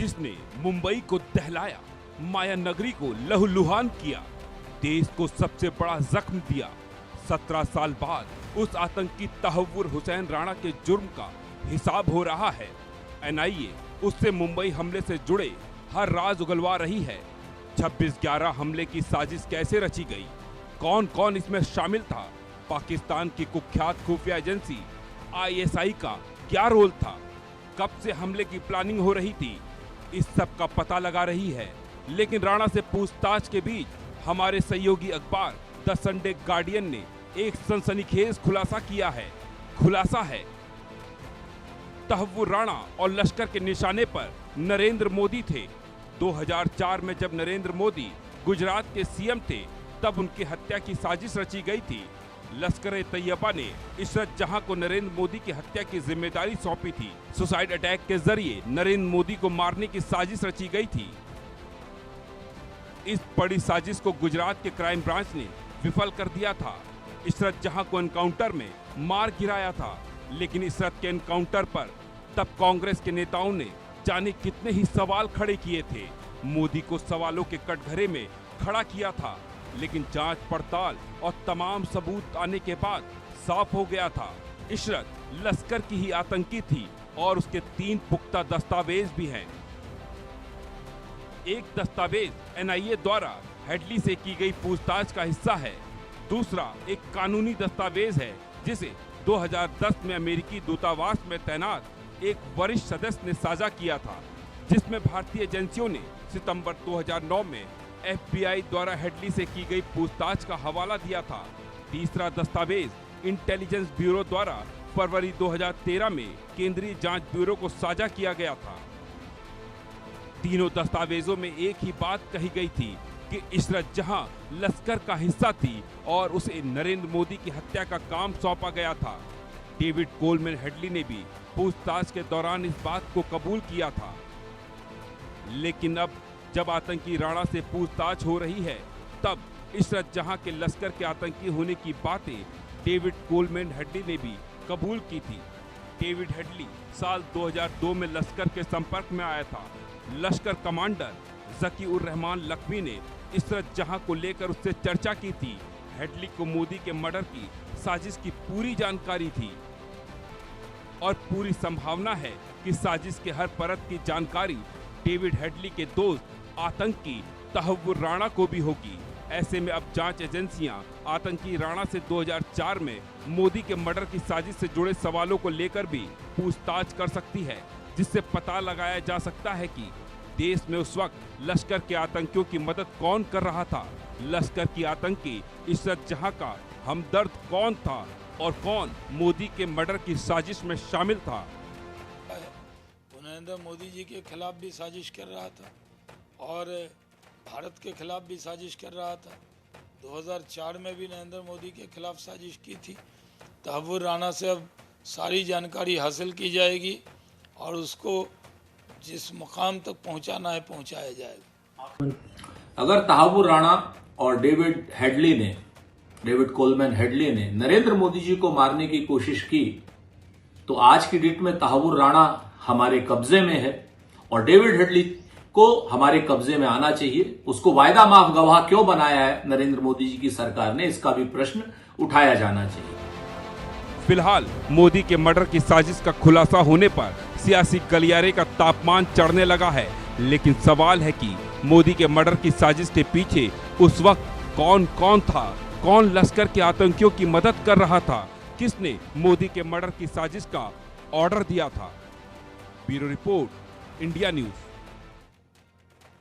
जिसने मुंबई को दहलाया, माया नगरी को लहूलुहान किया, देश को सबसे बड़ा जख्म दिया। 17 साल बाद उस आतंकी तहव्वुर हुसैन राणा के जुर्म का हिसाब हो रहा है। एनआईए उससे मुंबई हमले से जुड़े हर राज उगलवा रही है। 26/11 हमले की साजिश कैसे रची गई, कौन कौन इसमें शामिल था, पाकिस्तान की कुख्यात खुफिया एजेंसी आईएसआई का क्या रोल था, कब से हमले की प्लानिंग हो रही थी, इस सब का पता लगा रही है। लेकिन राणा से पूछताछ के बीच हमारे सहयोगी अखबार द संडे गार्डियन ने एक सनसनीखेज खुलासा किया है। खुलासा है, तहव्वुर राणा और लश्कर के निशाने पर नरेंद्र मोदी थे। 2004 में जब नरेंद्र मोदी गुजरात के सीएम थे, तब उनकी हत्या की साजिश रची गई थी। लश्कर-ए-तैयबा ने इशरत जहां को नरेंद्र मोदी की हत्या की जिम्मेदारी सौंपी थी। सुसाइड अटैक के जरिए नरेंद्र मोदी को मारने की साजिश रची गई थी। इस बड़ी साजिश को गुजरात के क्राइम ब्रांच ने विफल कर दिया था। इशरत जहां को एनकाउंटर में मार गिराया था, लेकिन इशरत के एनकाउंटर पर तब कांग्रेस के नेताओं ने जाने कितने ही सवाल खड़े किए थे। मोदी को सवालों के कटघरे में खड़ा किया था, लेकिन जांच पड़ताल और तमाम सबूत आने के बाद साफ हो गया था, इशरत लश्कर की ही आतंकी थी और उसके 3 पुख्ता दस्तावेज भी हैं। एक दस्तावेज एनआईए द्वारा हेडली से की गई पूछताछ का हिस्सा है। दूसरा एक कानूनी दस्तावेज है जिसे 2010 में अमेरिकी दूतावास में तैनात एक वरिष्ठ सदस्य ने साझा किया था, जिसमें भारतीय एजेंसियों ने सितंबर 2009 में एफबीआई द्वारा हेडली से की गई पूछताछ का हवाला दिया था। तीसरा दस्तावेज इंटेलिजेंस ब्यूरो द्वारा फरवरी 2013 में केंद्रीय जांच ब्यूरो को साझा किया गया था। तीनों दस्तावेजों में एक ही बात कही गई थी कि इशरत जहां लश्कर का हिस्सा थी और उसे नरेंद्र मोदी की हत्या का काम सौंपा गया था। डेविड कोलमैन हेडली ने भी पूछताछ के दौरान इस बात को कबूल किया था। लेकिन अब जब आतंकी राणा से पूछताछ हो रही है, तब इशरत जहां के लश्कर के आतंकी होने की बातें डेविड कोलमैन हेडली ने भी कबूल की थी। डेविड हेडली साल 2002 में लश्कर के संपर्क में आया था। लश्कर कमांडर जकी-उर-रहमान लखवी ने इशरत जहां को लेकर उससे चर्चा की थी। हेडली को मोदी के मर्डर की साजिश की पूरी जानकारी थी और पूरी संभावना है कि साजिश के हर परत की जानकारी डेविड हेडली के दोस्त आतंकी तहव्वुर राणा को भी होगी। ऐसे में अब जांच एजेंसियां आतंकी राणा से 2004 में मोदी के मर्डर की साजिश से जुड़े सवालों को लेकर भी पूछताछ कर सकती है, जिससे पता लगाया जा सकता है कि देश में उस वक्त लश्कर के आतंकियों की मदद कौन कर रहा था। लश्कर की आतंकी इशरत जहां का हमदर्द कौन था और कौन मोदी के मर्डर की साजिश में शामिल था। नरेंद्र मोदी जी के खिलाफ भी साजिश कर रहा था और भारत के खिलाफ भी साजिश कर रहा था। 2004 में भी नरेंद्र मोदी के खिलाफ साजिश की थी। तहव्वुर राणा से अब सारी जानकारी हासिल की जाएगी और उसको जिस मुकाम तक पहुंचाना है पहुंचाया जाएगा। अगर तहव्वुर राणा और डेविड कोलमैन हेडली ने नरेंद्र मोदी जी को मारने की कोशिश की, तो आज की डेट में तहव्वुर राणा हमारे कब्जे में है और डेविड हेडली को हमारे कब्जे में आना चाहिए। उसको वायदा माफ गवाह क्यों बनाया है नरेंद्र मोदी जी की सरकार ने, इसका भी प्रश्न उठाया जाना चाहिए। फिलहाल मोदी के मर्डर की साजिश का खुलासा होने पर सियासी गलियारे का तापमान चढ़ने लगा है, लेकिन सवाल है कि मोदी के मर्डर की साजिश के पीछे उस वक्त कौन कौन था, कौन लश्कर के आतंकियों की मदद कर रहा था, किसने मोदी के मर्डर की साजिश का ऑर्डर दिया था। Bureau report, India news.